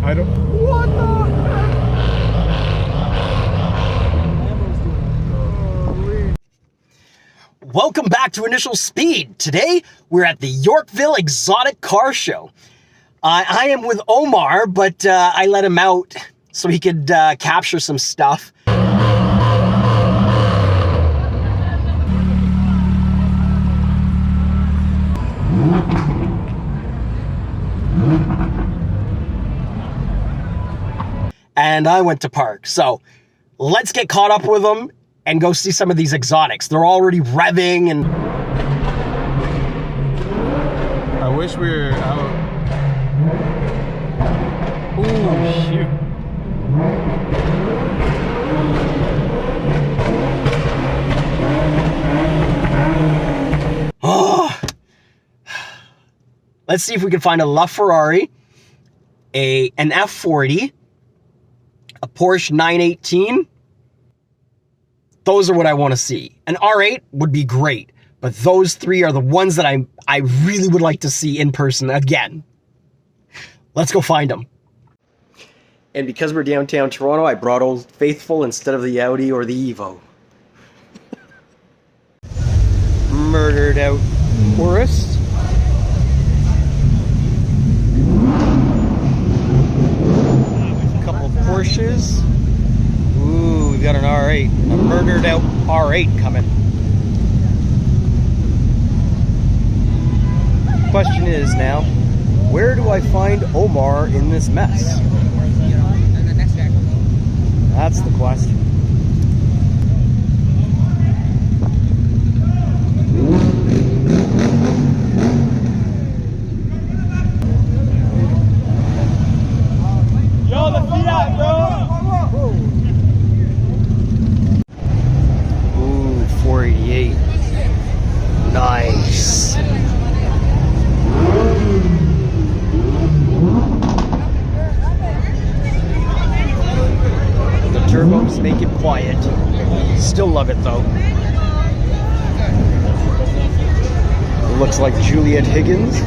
I don't. What the heck? Welcome back to Initial Speed. Today, we're at the Yorkville EXOTIC car show. I am with Omar, but I let him out so he could capture some stuff. And I went to park. So let's get caught up with them and go see some of these exotics. They're already revving and... I wish we were out. Ooh, shoot. Oh. Let's see if we can find a LaFerrari, an F40, a Porsche 918. Those are what I want to see. An R8 would be great, but those three are the ones that I really would like to see in person again. Let's go find them. And because we're downtown Toronto, I brought Old Faithful instead of the Audi or the Evo. Murdered out tourist. A couple of Porsches. Ooh, we've got an R8. A murdered out R8 coming. Question is now, where do I find Omar in this mess? That's the question. Yo, the Fiat, bro! Ooh, 488. Nice. The turbos make it quiet. Still love it though. It looks like Juliet Higgins.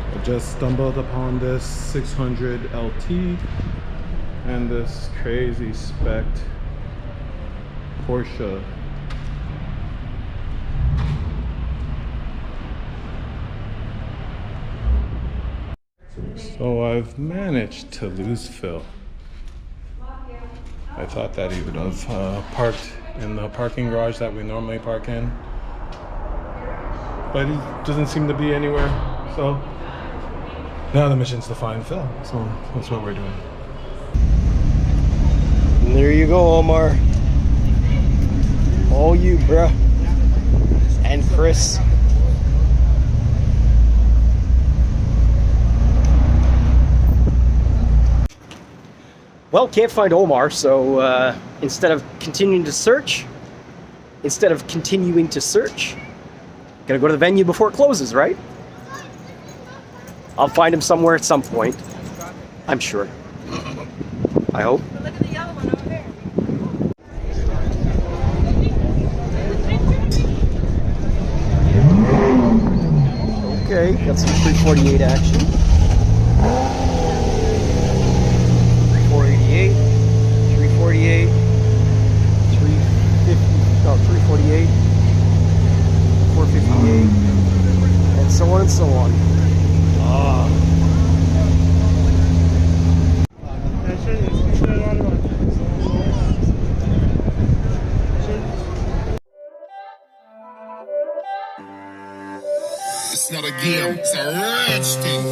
I just stumbled upon this 600 LT and this crazy spec Porsche. So I've managed to lose Phil. I thought that he would have parked in the parking garage that we normally park in, but he doesn't seem to be anywhere. So now the mission's to find Phil. So that's what we're doing. And there you go, Omar. All you, bruh. And Chris. Well, can't find Omar, so instead of continuing to search, gotta go to the venue before it closes, right? I'll find him somewhere at some point. I'm sure. I hope. Look at the yellow one over there. Okay, got some 348 action. 488, 348, 350, no, 348, 458, and so on and so on. It's not a game, it's a rich thing.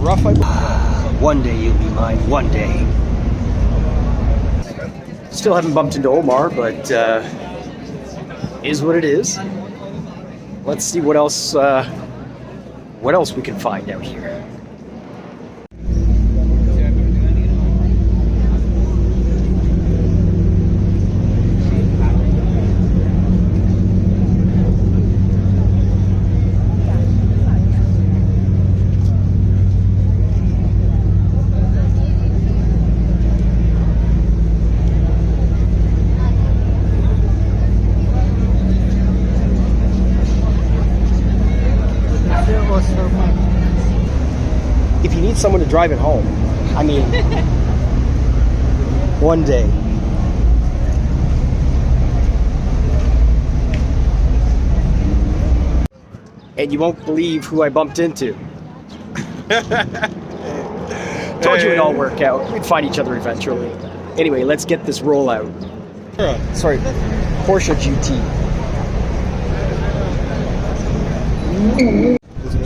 rough. One day you'll be mine. One day. Still haven't bumped into Omar, but is what it is. Let's see what else we can find out here. If you need someone to drive it home, I mean, one day. And you won't believe who I bumped into. Told you it'd all work out. We'd find each other eventually. Anyway, let's get this rollout. Sorry, Porsche GT.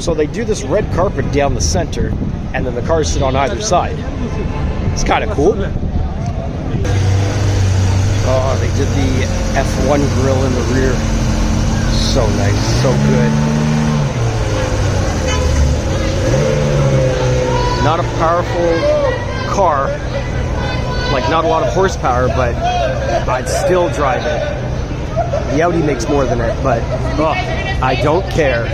So they do this red carpet down the center, and then the cars sit on either side. It's kind of cool. Oh, they did the F1 grill in the rear. So nice, so good. Not a powerful car, like not a lot of horsepower, but I'd still drive it. The Audi makes more than it, but I don't care.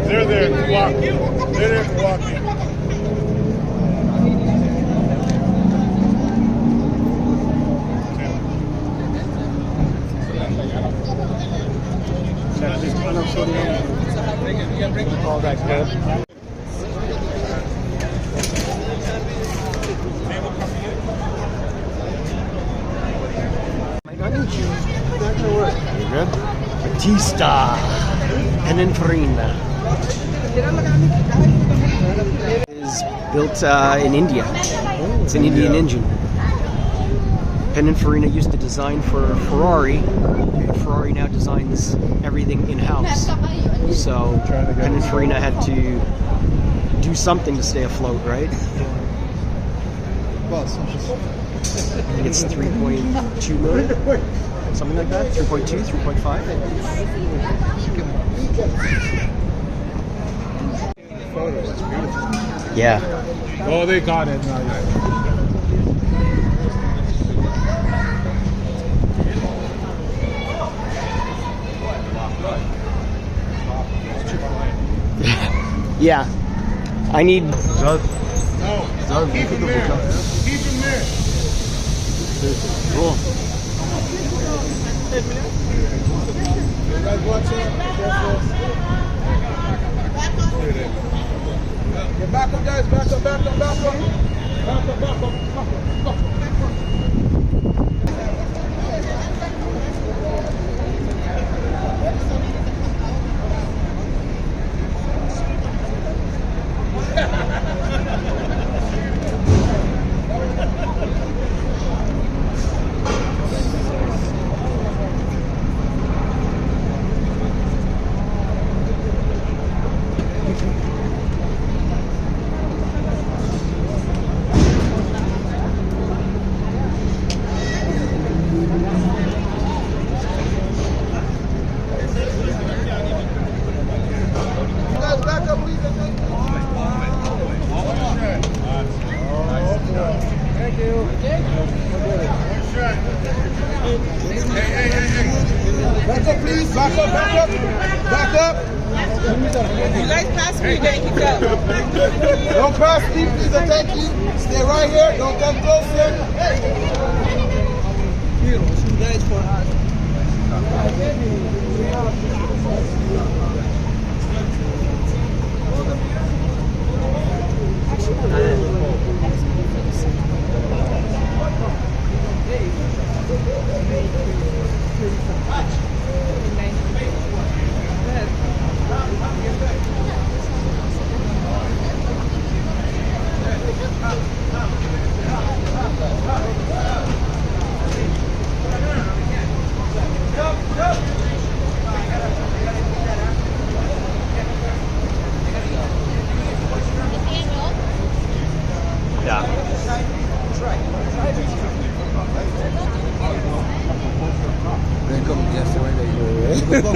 They're there to walk. They're there to walk in. All that good. You good? Batista Pininfarina is built in India. It's an Indian engine. Pininfarina used to design for Ferrari. Ferrari now designs everything in-house. So Pininfarina had to do something to stay afloat, right? I think it's 3.2 million, something like that. 3.2, 3.5. Yeah. Oh, they got it now. Yeah. I need. No. Keep him there. Keep him there. Cool. You guys watching? Get back up, guys. Back up, back up, back up. Back up, back up, back up, back up. Back up, back up, back up. You guys pass me, then you go. Don't pass me, please. Thank you. Stay right here. Don't come closer. Here, you guys for us.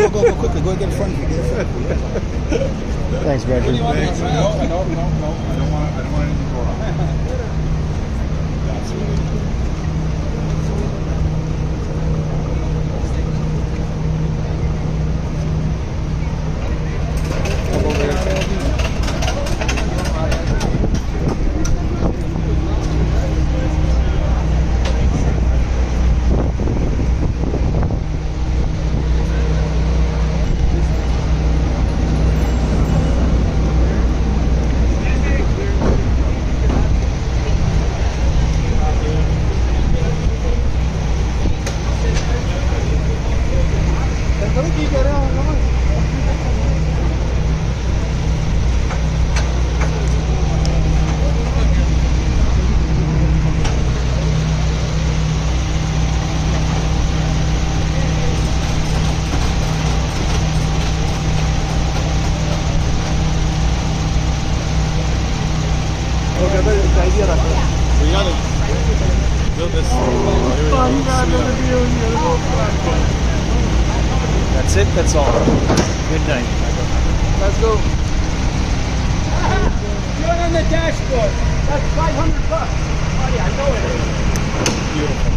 Go quickly. Go get in front of you. Thanks, Roger. No, I don't want anything to go wrong. We gotta build this. That's it. That's all. Good night. Let's go. You're on the dashboard. That's $500. Oh yeah, I know it is. Beautiful.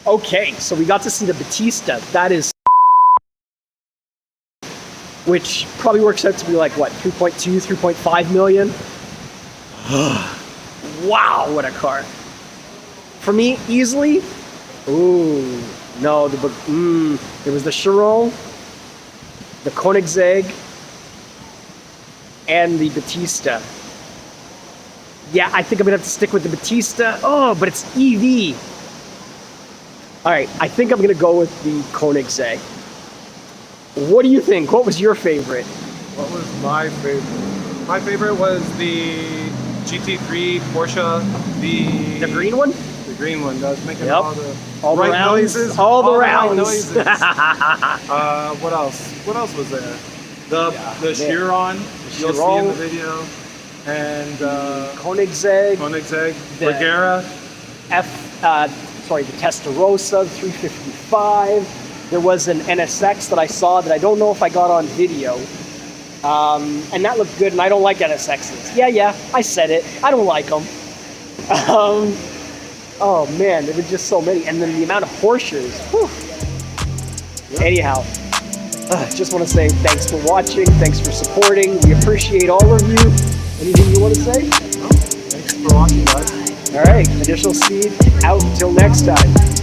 Okay, so we got to see the Batista. That is, which probably works out to be like what, 3.2, 3.5 million. Wow, what a car! For me, easily. Ooh, no, there was the Chiron, the Koenigsegg, and the Batista. Yeah, I think I'm gonna have to stick with the Batista. Oh, but it's EV. All right, I think I'm gonna go with the Koenigsegg. What do you think? What was your favorite? What was my favorite? My favorite was the GT3 Porsche. The green one? The green one. That was making Yep. all the Rounds. noises. All the right rounds. noises. What else? What else was there? The Chiron. You'll see in the video. And Koenigsegg. Koenigsegg. The- Regera. The Testarossa 355. There was an NSX that I saw that I don't know if I got on video. And that looked good, and I don't like NSXs. Yeah, I said it. I don't like them. Oh man, there were just so many. And then the amount of Porsches. Whew. Yep. Anyhow, just want to say thanks for watching. Thanks for supporting. We appreciate all of you. Anything you want to say? Thanks for watching, guys. All right, Initial Speed out until next time.